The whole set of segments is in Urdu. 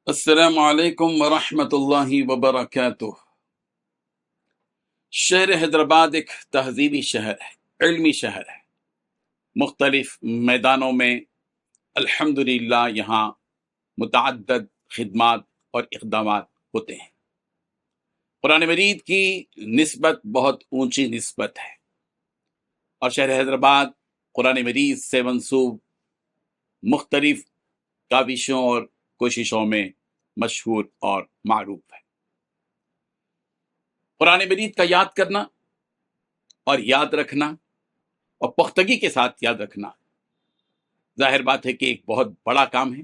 السلام علیکم ورحمۃ اللہ وبرکاتہ۔ شہر حیدرآباد ایک تہذیبی شہر ہے، علمی شہر ہے۔ مختلف میدانوں میں الحمدللہ یہاں متعدد خدمات اور اقدامات ہوتے ہیں۔ قرآن مجید کی نسبت بہت اونچی نسبت ہے، اور شہر حیدرآباد قرآن مجید سے منسوب مختلف کاوشوں اور کوششوں میں مشہور اور معروف ہے۔ قرآن مجید کا یاد کرنا اور یاد رکھنا اور پختگی کے ساتھ یاد رکھنا ظاہر بات ہے کہ ایک بہت بڑا کام ہے۔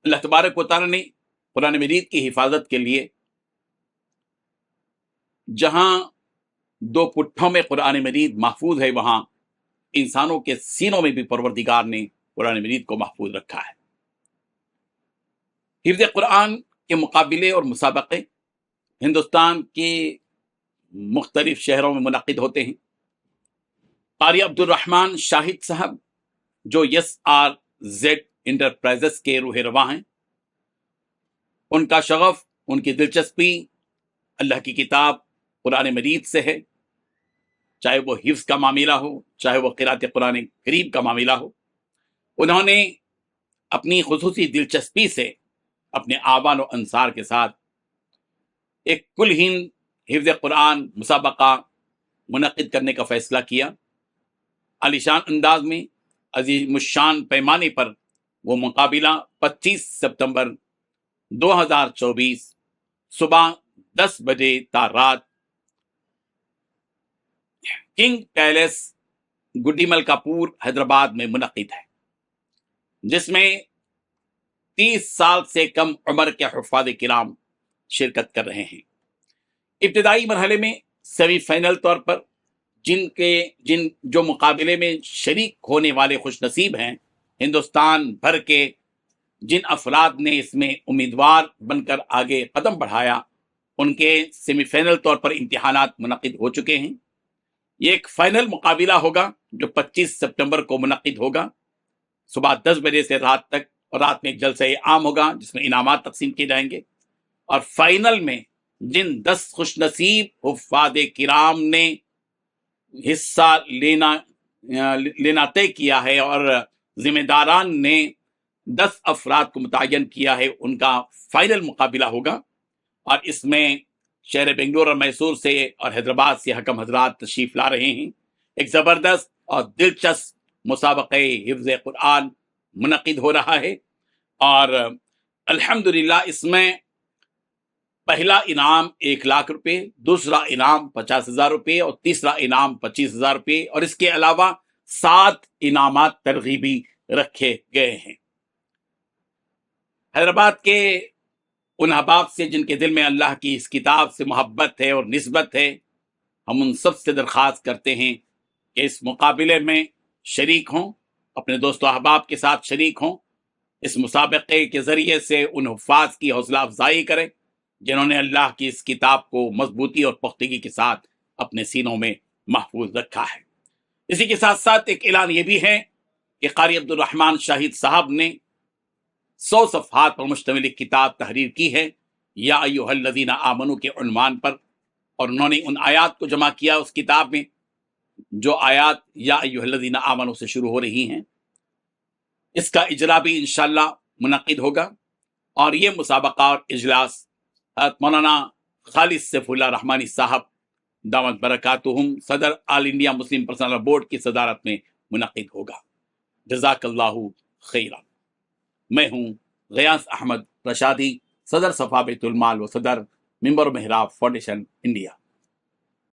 اللہ تبارک و تعالی نے قرآن مجید کی حفاظت کے لیے جہاں دو پٹھوں میں قرآن مجید محفوظ ہے، وہاں انسانوں کے سینوں میں بھی پروردگار نے قرآن مجید کو محفوظ رکھا ہے۔ حفظ قرآن کے مقابلے اور مسابقے ہندوستان کے مختلف شہروں میں منعقد ہوتے ہیں۔ قاری عبد الرحمن شاہد صاحب جو SRZ انٹرپرائزز کے روح رواں ہیں، ان کا شغف، ان کی دلچسپی اللہ کی کتاب قرآن مجید سے ہے، چاہے وہ حفظ کا معاملہ ہو، چاہے وہ قراءت قرآن کریم کا معاملہ ہو۔ انہوں نے اپنی خصوصی دلچسپی سے اپنے آبان و انصار کے ساتھ ایک کل ہند حفظ قرآن مسابقہ منعقد کرنے کا فیصلہ کیا۔ عالیشان انداز میں، عظیم الشان پیمانے پر وہ مقابلہ 25 ستمبر 2024 صبح 10 بجے تا رات کنگ پیلیس گڈی ملکاپور حیدرآباد میں منعقد ہے، جس میں 30 سال سے کم عمر کے حفاظ کرام شرکت کر رہے ہیں۔ ابتدائی مرحلے میں سیمی فائنل طور پر جو مقابلے میں شریک ہونے والے خوش نصیب ہیں، ہندوستان بھر کے جن افراد نے اس میں امیدوار بن کر آگے قدم بڑھایا، ان کے سیمی فائنل طور پر امتحانات منعقد ہو چکے ہیں۔ یہ ایک فائنل مقابلہ ہوگا جو 25 ستمبر کو منعقد ہوگا صبح 10 بجے سے رات تک، اور رات میں ایک جلسہ عام ہوگا جس میں انعامات تقسیم کیے جائیں گے۔ اور فائنل میں جن 10 خوش نصیب حفاظ کرام نے حصہ لینا طے کیا ہے، اور ذمہ داران نے 10 افراد کو متعین کیا ہے، ان کا فائنل مقابلہ ہوگا۔ اور اس میں شہر بنگلور اور میسور سے اور حیدرآباد سے حکم حضرات تشریف لا رہے ہیں۔ ایک زبردست اور دلچسپ مسابقہ حفظ قرآن منعقد ہو رہا ہے، اور الحمدللہ اس میں پہلا انعام 1 لاکھ روپے، دوسرا انعام 50,000 روپے، اور تیسرا انعام 25,000 روپے، اور اس کے علاوہ 7 انعامات ترغیبی رکھے گئے ہیں۔ حیدرآباد کے ان احباب سے جن کے دل میں اللہ کی اس کتاب سے محبت ہے اور نسبت ہے، ہم ان سب سے درخواست کرتے ہیں کہ اس مقابلے میں شریک ہوں، اپنے دوست و احباب کے ساتھ شریک ہوں، اس مسابقے کے ذریعے سے ان حفاظ کی حوصلہ افزائی کریں جنہوں نے اللہ کی اس کتاب کو مضبوطی اور پختگی کے ساتھ اپنے سینوں میں محفوظ رکھا ہے۔ اسی کے ساتھ ساتھ ایک اعلان یہ بھی ہے کہ قاری عبد الرحمن شاہد صاحب نے 100 صفحات پر مشتمل ایک کتاب تحریر کی ہے، یا ایھا الذین آمنوا کے عنوان پر، اور انہوں نے ان آیات کو جمع کیا اس کتاب میں جو آیات یا ایھا الذین آمنوا سے شروع ہو رہی ہیں۔ اس کا اجرا بھی انشاءاللہ منعقد ہوگا، اور یہ مسابقہ اور اجلاس حضرت مولانا خالد سیف اللہ رحمانی صاحب دامت برکاتہم صدر آل انڈیا مسلم پرسنل بورڈ کی صدارت میں منعقد ہوگا۔ جزاک اللہ خیرا۔ میں ہوں غیاث احمد رشادی، صدر صفا بیت المال و صدر منبر محراب فاؤنڈیشن انڈیا۔